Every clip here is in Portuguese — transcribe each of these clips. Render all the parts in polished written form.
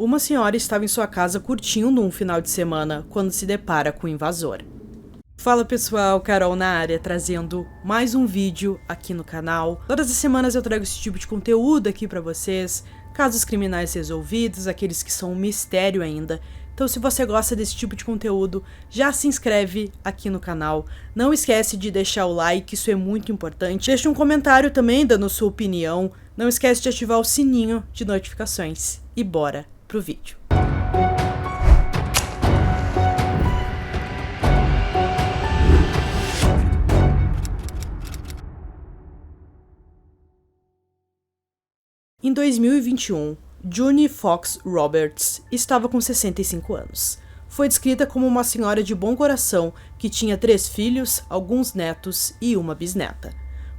Uma senhora estava em sua casa curtindo um final de semana quando se depara com o invasor. Fala pessoal, Carol na área, trazendo mais um vídeo aqui no canal. Todas as semanas eu trago esse tipo de conteúdo aqui pra vocês, casos criminais resolvidos, aqueles que são um mistério ainda. Então se você gosta desse tipo de conteúdo, já se inscreve aqui no canal. Não esquece de deixar o like, isso é muito importante. Deixa um comentário também dando sua opinião. Não esquece de ativar o sininho de notificações. E bora pro vídeo. Em 2021, June Fox Roberts estava com 65 anos. Foi descrita como uma senhora de bom coração que tinha 3 filhos, alguns netos e uma bisneta.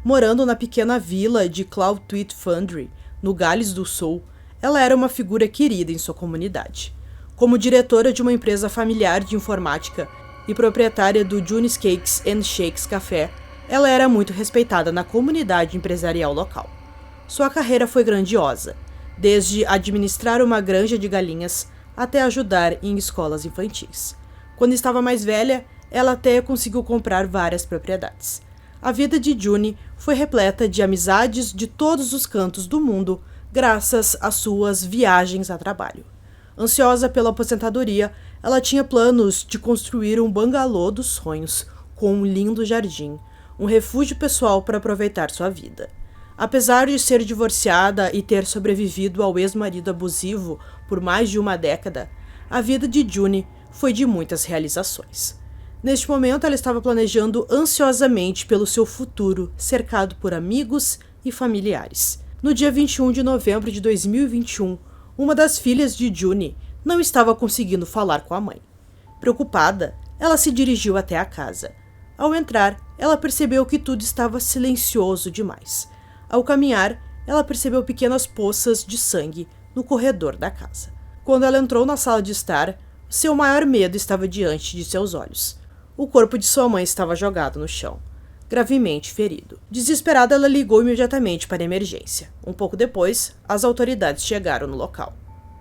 Morando na pequena vila de Clawtweed Foundry, no Gales do Sul, ela era uma figura querida em sua comunidade. Como diretora de uma empresa familiar de informática e proprietária do June's Cakes and Shakes Café, ela era muito respeitada na comunidade empresarial local. Sua carreira foi grandiosa, desde administrar uma granja de galinhas até ajudar em escolas infantis. Quando estava mais velha, ela até conseguiu comprar várias propriedades. A vida de June foi repleta de amizades de todos os cantos do mundo, graças às suas viagens a trabalho. Ansiosa pela aposentadoria, ela tinha planos de construir um bangalô dos sonhos, com um lindo jardim, um refúgio pessoal para aproveitar sua vida. Apesar de ser divorciada e ter sobrevivido ao ex-marido abusivo por mais de uma década, a vida de June foi de muitas realizações. Neste momento, ela estava planejando ansiosamente pelo seu futuro, cercado por amigos e familiares. No dia 21 de novembro de 2021, uma das filhas de June não estava conseguindo falar com a mãe. Preocupada, ela se dirigiu até a casa. Ao entrar, ela percebeu que tudo estava silencioso demais. Ao caminhar, ela percebeu pequenas poças de sangue no corredor da casa. Quando ela entrou na sala de estar, seu maior medo estava diante de seus olhos. O corpo de sua mãe estava jogado no chão, gravemente ferido. Desesperada, ela ligou imediatamente para a emergência. Um pouco depois, as autoridades chegaram no local.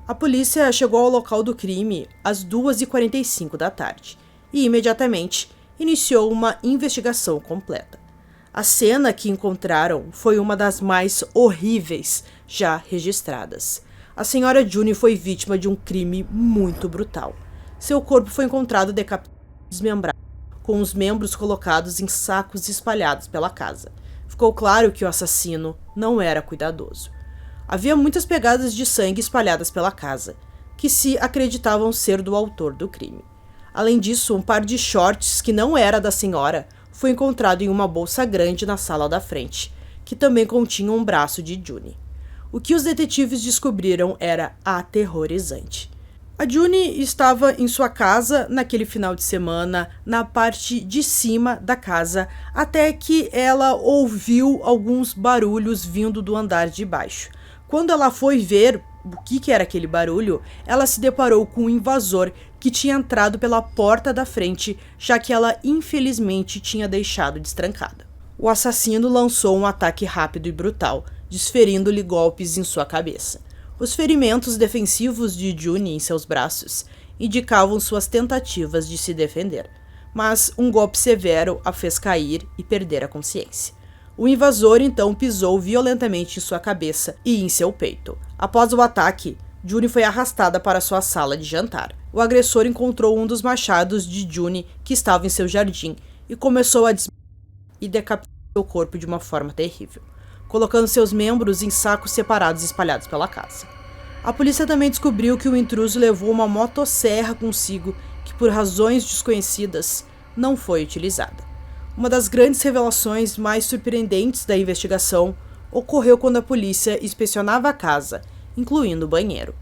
A polícia chegou ao local do crime às 2h45 da tarde e, imediatamente, iniciou uma investigação completa. A cena que encontraram foi uma das mais horríveis já registradas. A senhora June foi vítima de um crime muito brutal. Seu corpo foi encontrado decapitado e desmembrado, com os membros colocados em sacos espalhados pela casa. Ficou claro que o assassino não era cuidadoso. Havia muitas pegadas de sangue espalhadas pela casa, que se acreditavam ser do autor do crime. Além disso, um par de shorts que não era da senhora foi encontrado em uma bolsa grande na sala da frente, que também continha um braço de June. O que os detetives descobriram era aterrorizante. A June estava em sua casa naquele final de semana, na parte de cima da casa, até que ela ouviu alguns barulhos vindo do andar de baixo. Quando ela foi ver o que era aquele barulho, ela se deparou com um invasor que tinha entrado pela porta da frente, já que ela infelizmente tinha deixado destrancada. O assassino lançou um ataque rápido e brutal, desferindo-lhe golpes em sua cabeça. Os ferimentos defensivos de June em seus braços indicavam suas tentativas de se defender, mas um golpe severo a fez cair e perder a consciência. O invasor então pisou violentamente em sua cabeça e em seu peito. Após o ataque, June foi arrastada para sua sala de jantar. O agressor encontrou um dos machados de June que estava em seu jardim e começou a desmembrar e decapitar seu corpo de uma forma terrível, colocando seus membros em sacos separados espalhados pela casa. A polícia também descobriu que o intruso levou uma motosserra consigo que, por razões desconhecidas, não foi utilizada. Uma das grandes revelações mais surpreendentes da investigação ocorreu quando a polícia inspecionava a casa, incluindo o banheiro.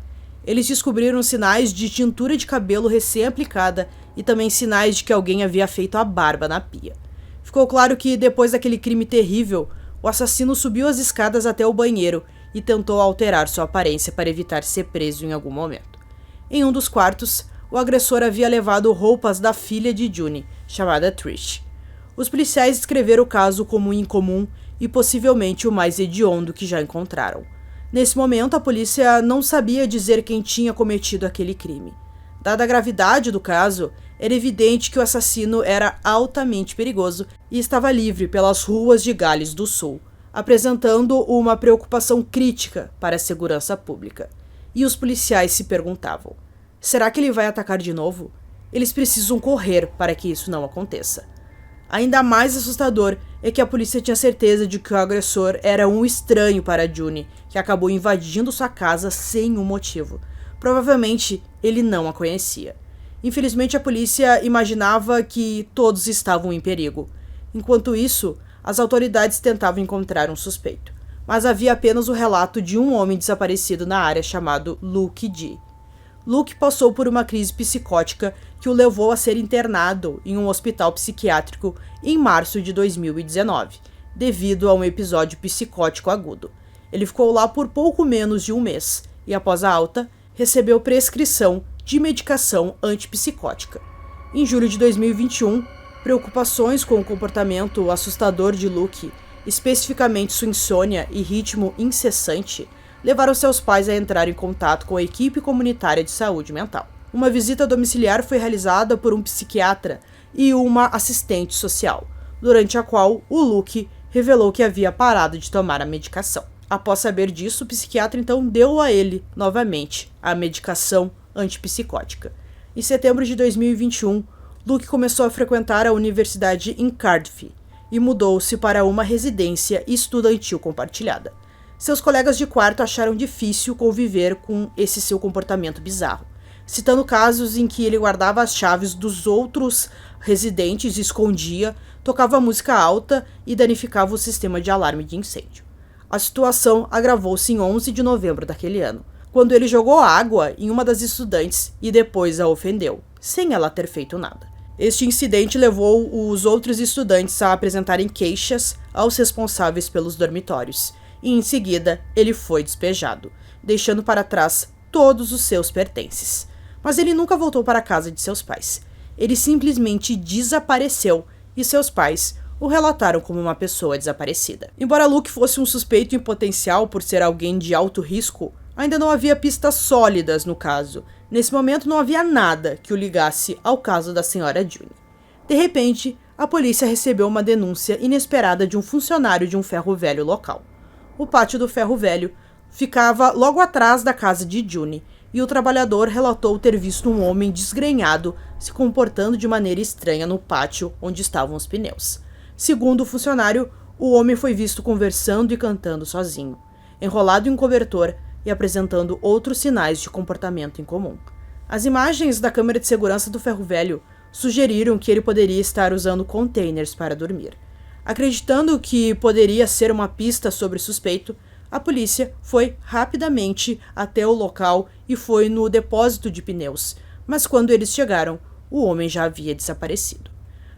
Eles descobriram sinais de tintura de cabelo recém-aplicada e também sinais de que alguém havia feito a barba na pia. Ficou claro que, depois daquele crime terrível, o assassino subiu as escadas até o banheiro e tentou alterar sua aparência para evitar ser preso em algum momento. Em um dos quartos, o agressor havia levado roupas da filha de June, chamada Trish. Os policiais descreveram o caso como incomum e possivelmente o mais hediondo que já encontraram. Nesse momento, a polícia não sabia dizer quem tinha cometido aquele crime. Dada a gravidade do caso, era evidente que o assassino era altamente perigoso e estava livre pelas ruas de Gales do Sul, apresentando uma preocupação crítica para a segurança pública. E os policiais se perguntavam: será que ele vai atacar de novo? Eles precisam correr para que isso não aconteça. Ainda mais assustador é que a polícia tinha certeza de que o agressor era um estranho para June, que acabou invadindo sua casa sem um motivo. Provavelmente ele não a conhecia. Infelizmente, a polícia imaginava que todos estavam em perigo. Enquanto isso, as autoridades tentavam encontrar um suspeito, mas havia apenas o relato de um homem desaparecido na área chamado Luke D. Luke passou por uma crise psicótica que o levou a ser internado em um hospital psiquiátrico em março de 2019, devido a um episódio psicótico agudo. Ele ficou lá por pouco menos de um mês e, após a alta, recebeu prescrição de medicação antipsicótica. Em julho de 2021, preocupações com o comportamento assustador de Luke, especificamente sua insônia e ritmo incessante, levaram seus pais a entrar em contato com a equipe comunitária de saúde mental. Uma visita domiciliar foi realizada por um psiquiatra e uma assistente social, durante a qual o Luke revelou que havia parado de tomar a medicação. Após saber disso, o psiquiatra então deu a ele, novamente, a medicação antipsicótica. Em setembro de 2021, Luke começou a frequentar a universidade em Cardiff e mudou-se para uma residência estudantil compartilhada. Seus colegas de quarto acharam difícil conviver com esse seu comportamento bizarro, citando casos em que ele guardava as chaves dos outros residentes e escondia, tocava música alta e danificava o sistema de alarme de incêndio. A situação agravou-se em 11 de novembro daquele ano, quando ele jogou água em uma das estudantes e depois a ofendeu, sem ela ter feito nada. Este incidente levou os outros estudantes a apresentarem queixas aos responsáveis pelos dormitórios, e em seguida ele foi despejado, deixando para trás todos os seus pertences. Mas ele nunca voltou para a casa de seus pais. Ele simplesmente desapareceu e seus pais o relataram como uma pessoa desaparecida. Embora Luke fosse um suspeito em potencial por ser alguém de alto risco, ainda não havia pistas sólidas no caso. Nesse momento não havia nada que o ligasse ao caso da senhora June. De repente, a polícia recebeu uma denúncia inesperada de um funcionário de um ferro velho local. O pátio do ferro velho ficava logo atrás da casa de June, e o trabalhador relatou ter visto um homem desgrenhado se comportando de maneira estranha no pátio onde estavam os pneus. Segundo o funcionário, o homem foi visto conversando e cantando sozinho, enrolado em um cobertor e apresentando outros sinais de comportamento incomum. As imagens da câmera de segurança do ferro velho sugeriram que ele poderia estar usando containers para dormir. Acreditando que poderia ser uma pista sobre o suspeito, a polícia foi rapidamente até o local e foi no depósito de pneus, mas quando eles chegaram, o homem já havia desaparecido.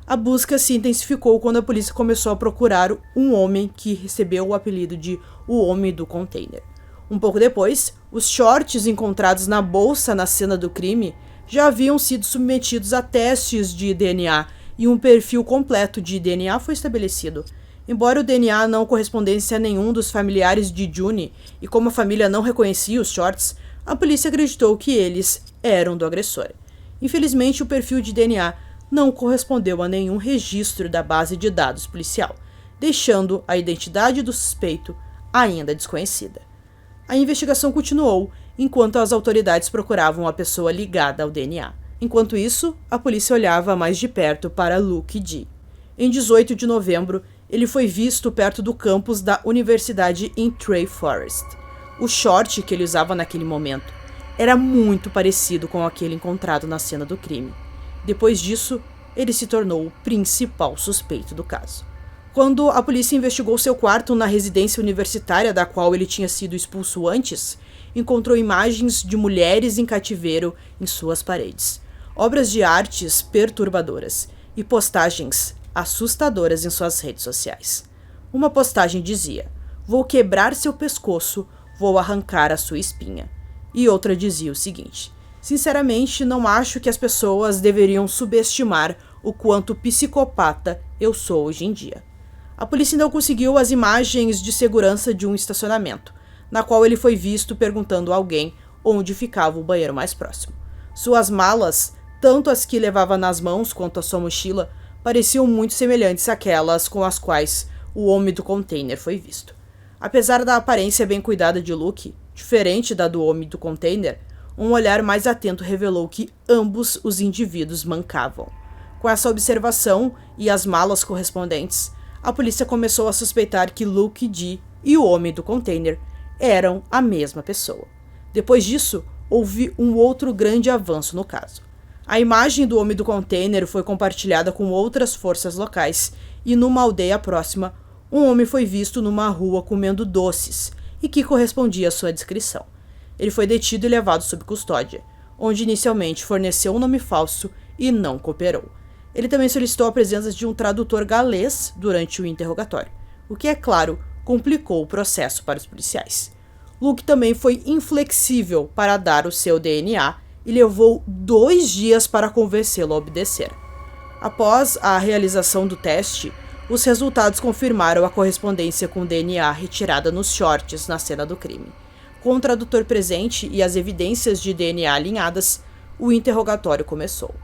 A busca se intensificou quando a polícia começou a procurar um homem que recebeu o apelido de o Homem do Container. Um pouco depois, os shorts encontrados na bolsa na cena do crime já haviam sido submetidos a testes de DNA e um perfil completo de DNA foi estabelecido. Embora o DNA não correspondesse a nenhum dos familiares de June e como a família não reconhecia os shorts, a polícia acreditou que eles eram do agressor. Infelizmente, o perfil de DNA não correspondeu a nenhum registro da base de dados policial, deixando a identidade do suspeito ainda desconhecida. A investigação continuou enquanto as autoridades procuravam a pessoa ligada ao DNA. Enquanto isso, a polícia olhava mais de perto para Luke D. Em 18 de novembro, ele foi visto perto do campus da universidade em Trey Forest. O short que ele usava naquele momento era muito parecido com aquele encontrado na cena do crime. Depois disso, ele se tornou o principal suspeito do caso. Quando a polícia investigou seu quarto na residência universitária da qual ele tinha sido expulso antes, encontrou imagens de mulheres em cativeiro em suas paredes, obras de artes perturbadoras e postagens assustadoras em suas redes sociais. Uma postagem dizia: "Vou quebrar seu pescoço, vou arrancar a sua espinha." E outra dizia o seguinte: "Sinceramente, não acho que as pessoas deveriam subestimar o quanto psicopata eu sou hoje em dia." A polícia não conseguiu as imagens de segurança de um estacionamento, na qual ele foi visto perguntando a alguém onde ficava o banheiro mais próximo. Suas malas, tanto as que levava nas mãos quanto a sua mochila, pareciam muito semelhantes àquelas com as quais o homem do container foi visto. Apesar da aparência bem cuidada de Luke, diferente da do homem do container, um olhar mais atento revelou que ambos os indivíduos mancavam. Com essa observação e as malas correspondentes, a polícia começou a suspeitar que Luke D e o homem do container eram a mesma pessoa. Depois disso, houve um outro grande avanço no caso. A imagem do homem do container foi compartilhada com outras forças locais e numa aldeia próxima, um homem foi visto numa rua comendo doces e que correspondia à sua descrição. Ele foi detido e levado sob custódia, onde inicialmente forneceu um nome falso e não cooperou. Ele também solicitou a presença de um tradutor galês durante o interrogatório, o que, é claro, complicou o processo para os policiais. Luke também foi inflexível para dar o seu DNA e levou 2 dias para convencê-lo a obedecer. Após a realização do teste, os resultados confirmaram a correspondência com o DNA retirada nos shorts na cena do crime. Com o tradutor presente e as evidências de DNA alinhadas, o interrogatório começou.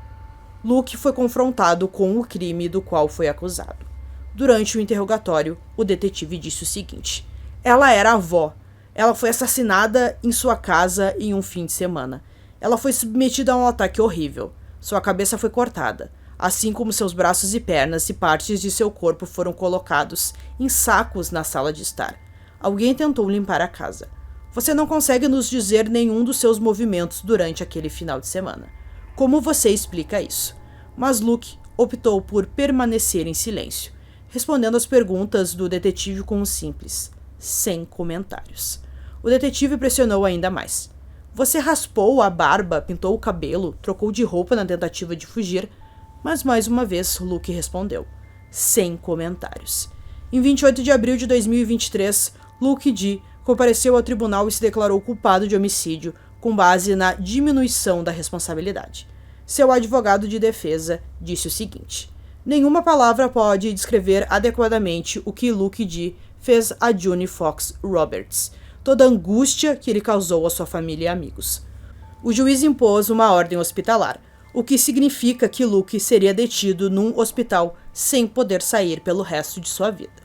Luke foi confrontado com o crime do qual foi acusado. Durante o interrogatório, o detetive disse o seguinte: ela era a avó. Ela foi assassinada em sua casa em um fim de semana. Ela foi submetida a um ataque horrível. Sua cabeça foi cortada, assim como seus braços e pernas e partes de seu corpo foram colocados em sacos na sala de estar. Alguém tentou limpar a casa. Você não consegue nos dizer nenhum dos seus movimentos durante aquele final de semana. Como você explica isso? Mas Luke optou por permanecer em silêncio, respondendo às perguntas do detetive com um simples, sem comentários. O detetive pressionou ainda mais. Você raspou a barba, pintou o cabelo, trocou de roupa na tentativa de fugir, mas mais uma vez Luke respondeu, sem comentários. Em 28 de abril de 2023, Luke D compareceu ao tribunal e se declarou culpado de homicídio com base na diminuição da responsabilidade. Seu advogado de defesa disse o seguinte: nenhuma palavra pode descrever adequadamente o que Luke D fez a June Fox Roberts, toda a angústia que ele causou à sua família e amigos. O juiz impôs uma ordem hospitalar, o que significa que Luke seria detido num hospital sem poder sair pelo resto de sua vida.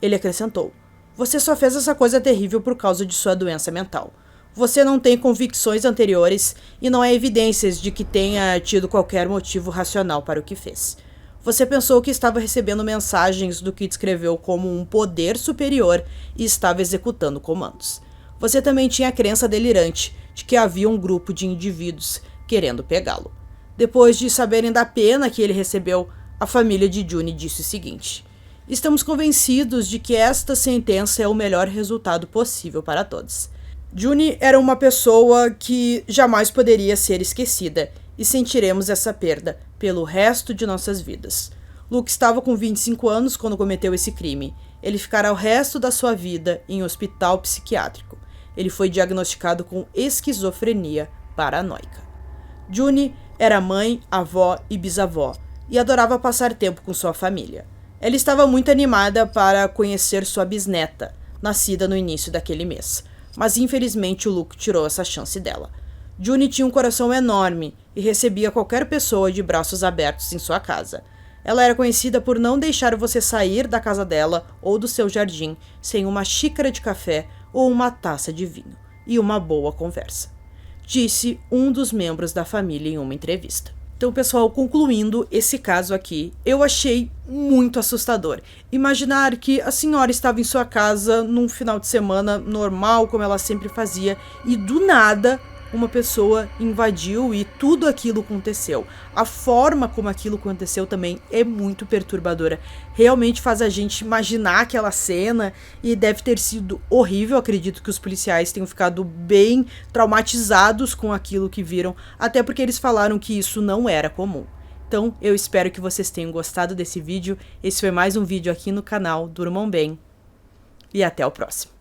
Ele acrescentou: você só fez essa coisa terrível por causa de sua doença mental. Você não tem convicções anteriores e não há evidências de que tenha tido qualquer motivo racional para o que fez. Você pensou que estava recebendo mensagens do que descreveu como um poder superior e estava executando comandos. Você também tinha a crença delirante de que havia um grupo de indivíduos querendo pegá-lo. Depois de saberem da pena que ele recebeu, a família de June disse o seguinte: estamos convencidos de que esta sentença é o melhor resultado possível para todos. June era uma pessoa que jamais poderia ser esquecida e sentiremos essa perda pelo resto de nossas vidas. Luke estava com 25 anos quando cometeu esse crime. Ele ficará o resto da sua vida em um hospital psiquiátrico. Ele foi diagnosticado com esquizofrenia paranoica. June era mãe, avó e bisavó e adorava passar tempo com sua família. Ela estava muito animada para conhecer sua bisneta, nascida no início daquele mês. Mas infelizmente o Luke tirou essa chance dela. June tinha um coração enorme e recebia qualquer pessoa de braços abertos em sua casa. Ela era conhecida por não deixar você sair da casa dela ou do seu jardim sem uma xícara de café ou uma taça de vinho e uma boa conversa, disse um dos membros da família em uma entrevista. Então, pessoal, concluindo esse caso aqui, eu achei muito assustador. Imaginar que a senhora estava em sua casa num final de semana normal, como ela sempre fazia, e do nada uma pessoa invadiu e tudo aquilo aconteceu. A forma como aquilo aconteceu também é muito perturbadora. Realmente faz a gente imaginar aquela cena e deve ter sido horrível. Acredito que os policiais tenham ficado bem traumatizados com aquilo que viram, até porque eles falaram que isso não era comum. Então, eu espero que vocês tenham gostado desse vídeo. Esse foi mais um vídeo aqui no canal. Durmam bem e até o próximo.